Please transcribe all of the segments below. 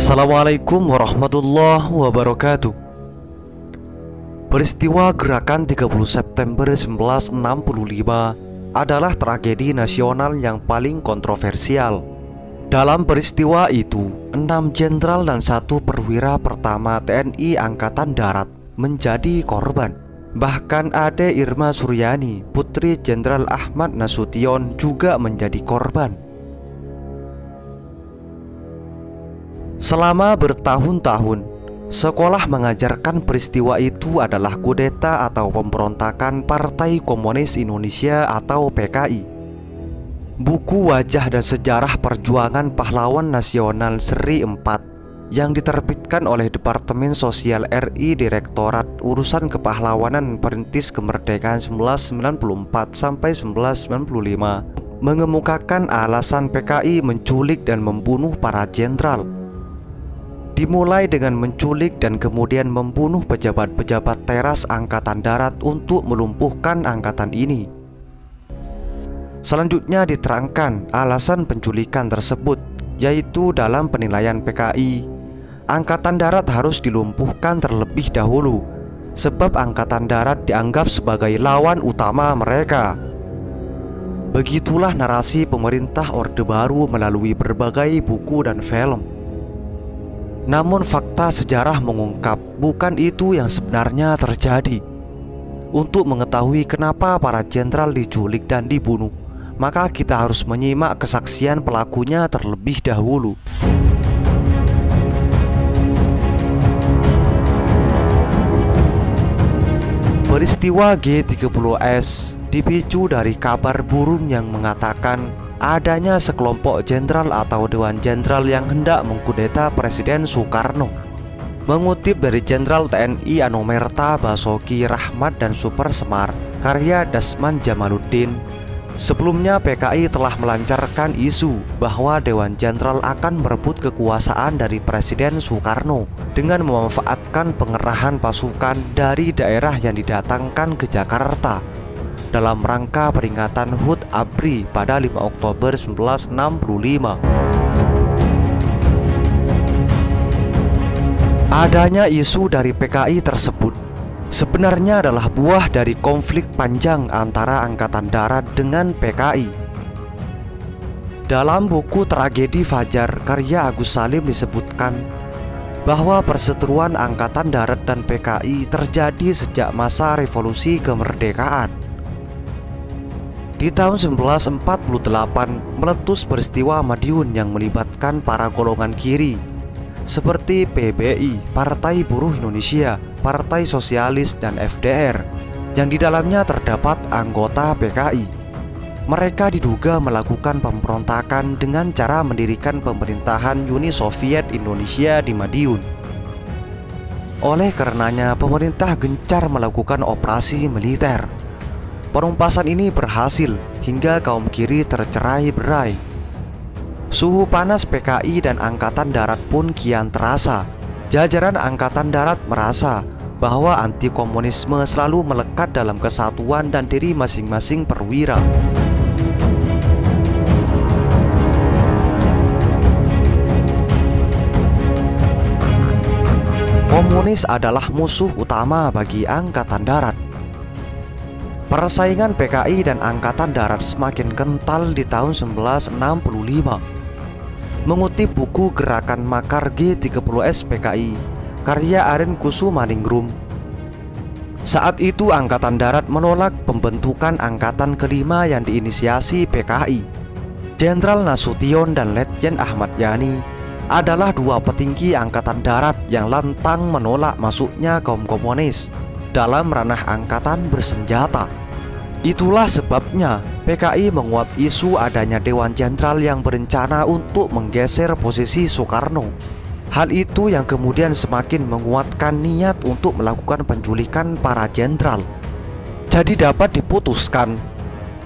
Assalamualaikum warahmatullahi wabarakatuh. Peristiwa gerakan 30 September 1965 adalah tragedi nasional yang paling kontroversial. Dalam peristiwa itu, 6 jenderal dan 1 perwira pertama TNI Angkatan Darat menjadi korban. Bahkan Ade Irma Suryani, putri Jenderal Ahmad Nasution, juga menjadi korban. Selama bertahun-tahun, sekolah mengajarkan peristiwa itu adalah kudeta atau pemberontakan Partai Komunis Indonesia atau PKI. Buku Wajah dan Sejarah Perjuangan Pahlawan Nasional Seri 4 yang diterbitkan oleh Departemen Sosial RI Direktorat Urusan Kepahlawanan Perintis Kemerdekaan 1994 sampai 1995 mengemukakan alasan PKI menculik dan membunuh para jenderal. Dimulai dengan menculik dan kemudian membunuh pejabat-pejabat teras Angkatan Darat untuk melumpuhkan angkatan ini. Selanjutnya diterangkan alasan penculikan tersebut, yaitu dalam penilaian PKI, Angkatan Darat harus dilumpuhkan terlebih dahulu, sebab Angkatan Darat dianggap sebagai lawan utama mereka. Begitulah narasi pemerintah Orde Baru melalui berbagai buku dan film. Namun fakta sejarah mengungkap bukan itu yang sebenarnya terjadi. Untuk mengetahui kenapa para jenderal diculik dan dibunuh, maka kita harus menyimak kesaksian pelakunya terlebih dahulu. Peristiwa G30S dipicu dari kabar burung yang mengatakan adanya sekelompok jenderal atau Dewan Jenderal yang hendak mengkudeta Presiden Soekarno. Mengutip dari Jenderal TNI Anomerta Basuki Rahmat dan Super Semar, karya Dasman Jamaluddin, sebelumnya PKI telah melancarkan isu bahwa Dewan Jenderal akan merebut kekuasaan dari Presiden Soekarno dengan memanfaatkan pengerahan pasukan dari daerah yang didatangkan ke Jakarta dalam rangka peringatan HUT ABRI pada 5 Oktober 1965. Adanya isu dari PKI tersebut sebenarnya adalah buah dari konflik panjang antara Angkatan Darat dengan PKI. Dalam buku Tragedi Fajar karya Agus Salim disebutkan bahwa perseteruan Angkatan Darat dan PKI terjadi sejak masa revolusi kemerdekaan. Di tahun 1948 meletus peristiwa Madiun yang melibatkan para golongan kiri seperti PBI, Partai Buruh Indonesia, Partai Sosialis, dan FDR yang di dalamnya terdapat anggota PKI. Mereka diduga melakukan pemberontakan dengan cara mendirikan pemerintahan Uni Soviet Indonesia di Madiun. Oleh karenanya pemerintah gencar melakukan operasi militer. Penumpasan ini berhasil hingga kaum kiri tercerai-berai. Suhu panas PKI dan Angkatan Darat pun kian terasa. Jajaran Angkatan Darat merasa bahwa anti komunisme selalu melekat dalam kesatuan dan diri masing-masing perwira. Komunis adalah musuh utama bagi Angkatan Darat. Persaingan PKI dan Angkatan Darat semakin kental di tahun 1965. Mengutip buku Gerakan Makar G30S PKI karya Aren Kusumaningrum, saat itu Angkatan Darat menolak pembentukan Angkatan kelima yang diinisiasi PKI. Jenderal Nasution dan Letjen Ahmad Yani adalah 2 petinggi Angkatan Darat yang lantang menolak masuknya kaum komunis dalam ranah angkatan bersenjata. Itulah sebabnya PKI menguap isu adanya Dewan Jenderal yang berencana untuk menggeser posisi Soekarno. Hal itu yang kemudian semakin menguatkan niat untuk melakukan penculikan para jenderal. Jadi dapat diputuskan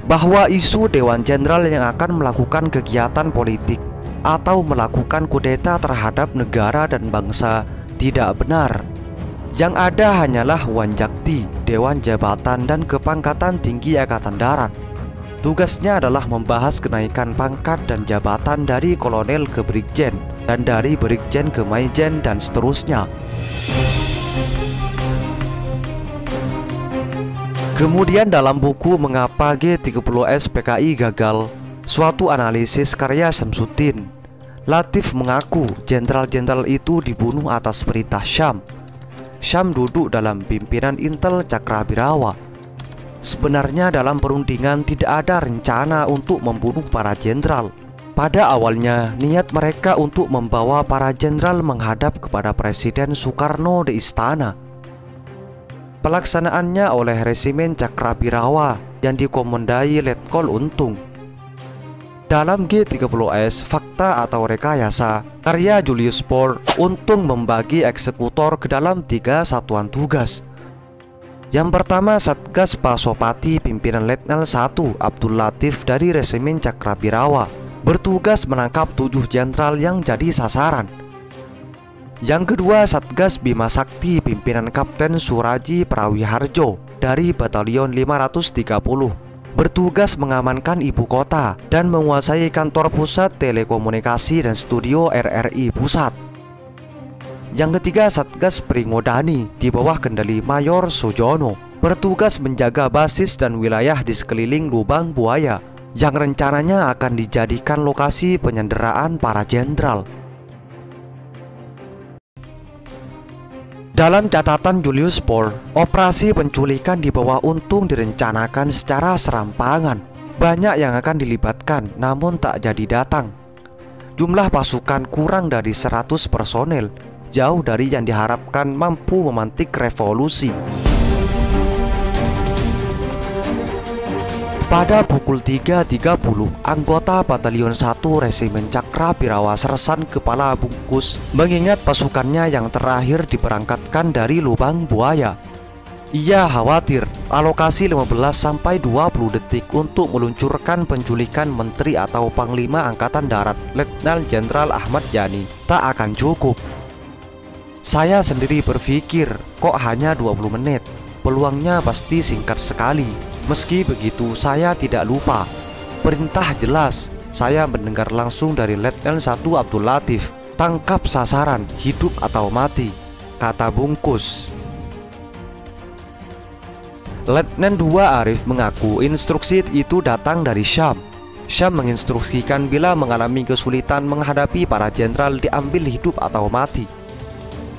bahwa isu Dewan Jenderal yang akan melakukan kegiatan politik atau melakukan kudeta terhadap negara dan bangsa tidak benar. Yang ada hanyalah Wanjakti, Dewan Jabatan dan Kepangkatan Tinggi Angkatan Darat. Tugasnya adalah membahas kenaikan pangkat dan jabatan dari kolonel ke brigjen dan dari Brigjen ke Maijen dan seterusnya. Kemudian dalam buku Mengapa G30S PKI Gagal, suatu analisis karya Syamsuddin, Latif mengaku jenderal-jenderal itu dibunuh atas perintah Syam. Syam duduk dalam pimpinan Intel Cakrabirawa. Sebenarnya dalam perundingan tidak ada rencana untuk membunuh para jenderal. Pada awalnya niat mereka untuk membawa para jenderal menghadap kepada Presiden Soekarno di istana. Pelaksanaannya oleh Resimen Cakrabirawa yang dikomandai Letkol Untung. Dalam G30S Fakta atau Rekayasa karya Julius Pohr, Untung membagi eksekutor ke dalam 3 satuan tugas. Yang pertama, Satgas Pasopati pimpinan Letnan 1 Abdul Latif dari Resimen Cakrabirawa bertugas menangkap 7 jenderal yang jadi sasaran. Yang kedua, Satgas Bima Sakti pimpinan Kapten Suraji Prawiharjo dari Batalion 530 bertugas mengamankan ibu kota dan menguasai kantor pusat telekomunikasi dan studio RRI Pusat. Yang ketiga, Satgas Pringodani di bawah kendali Mayor Sujono bertugas menjaga basis dan wilayah di sekeliling Lubang Buaya yang rencananya akan dijadikan lokasi penyanderaan para jenderal. Dalam catatan Julius Pohr, operasi penculikan di bawah Untung direncanakan secara serampangan. Banyak yang akan dilibatkan namun tak jadi datang. Jumlah pasukan kurang dari 100 personel, jauh dari yang diharapkan mampu memantik revolusi. Pada pukul 3.30, anggota Batalion 1 Resimen Cakrabirawa Sersan Kepala Bungkus mengingat pasukannya yang terakhir diberangkatkan dari Lubang Buaya. Ia khawatir alokasi 15-20 detik untuk meluncurkan penculikan Menteri atau Panglima Angkatan Darat Letnan Jenderal Ahmad Yani tak akan cukup. Saya sendiri berpikir, kok hanya 20 menit? Peluangnya pasti singkat sekali. Meski begitu, saya tidak lupa. Perintah jelas. Saya mendengar langsung dari Letnan 1 Abdul Latif, tangkap sasaran, hidup atau mati, kata Bungkus. Letnan 2 Arif mengaku instruksi itu datang dari Syam. Syam menginstruksikan bila mengalami kesulitan menghadapi para jenderal diambil hidup atau mati.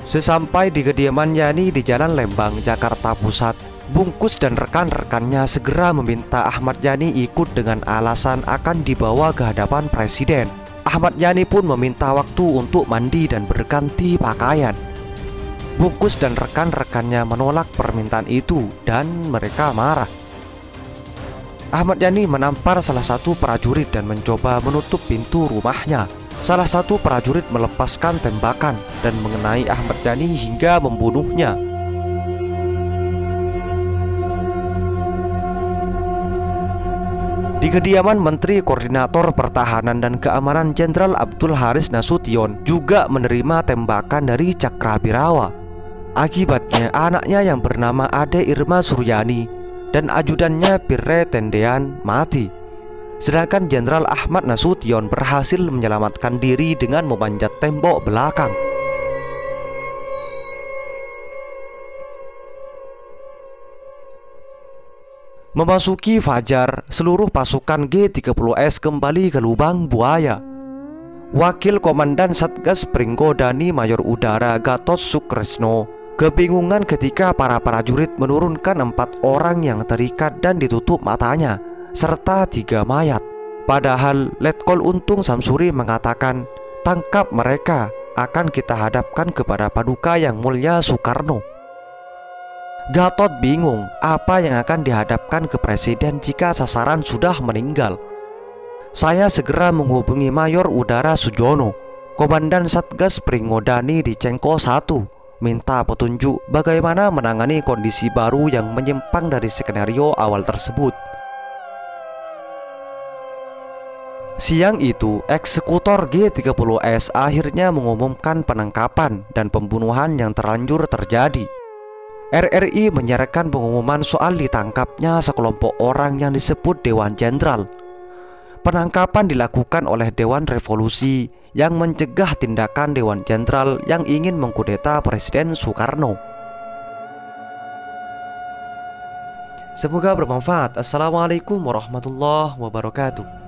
Sesampai di kediaman Yani di Jalan Lembang, Jakarta Pusat, Bungkus dan rekan-rekannya segera meminta Ahmad Yani ikut dengan alasan akan dibawa ke hadapan Presiden. Ahmad Yani pun meminta waktu untuk mandi dan berganti pakaian. Bungkus dan rekan-rekannya menolak permintaan itu dan mereka marah. Ahmad Yani menampar salah satu prajurit dan mencoba menutup pintu rumahnya. Salah satu prajurit melepaskan tembakan dan mengenai Ahmad Yani hingga membunuhnya. Di kediaman Menteri Koordinator Pertahanan dan Keamanan Jenderal Abdul Haris Nasution juga menerima tembakan dari Cakrabirawa. Akibatnya anaknya yang bernama Ade Irma Suryani dan ajudannya Pirre Tendean mati. Sedangkan Jenderal Ahmad Nasution berhasil menyelamatkan diri dengan memanjat tembok belakang. Memasuki fajar, seluruh pasukan G30S kembali ke Lubang Buaya. Wakil Komandan Satgas Pringgodani Mayor Udara Gatot Sukresno kebingungan ketika para prajurit menurunkan 4 orang yang terikat dan ditutup matanya, serta 3 mayat. Padahal Letkol Untung Samsuri mengatakan, tangkap mereka, akan kita hadapkan kepada Paduka Yang Mulia Soekarno. Gatot bingung apa yang akan dihadapkan ke Presiden jika sasaran sudah meninggal. Saya segera menghubungi Mayor Udara Sujono, Komandan Satgas Pringodani di Cengko 1, minta petunjuk bagaimana menangani kondisi baru yang menyimpang dari skenario awal tersebut. Siang itu, eksekutor G30S akhirnya mengumumkan penangkapan dan pembunuhan yang terlanjur terjadi. RRI menyiarkan pengumuman soal ditangkapnya sekelompok orang yang disebut Dewan Jenderal. Penangkapan dilakukan oleh Dewan Revolusi yang mencegah tindakan Dewan Jenderal yang ingin mengkudeta Presiden Soekarno. Semoga bermanfaat. Assalamualaikum warahmatullahi wabarakatuh.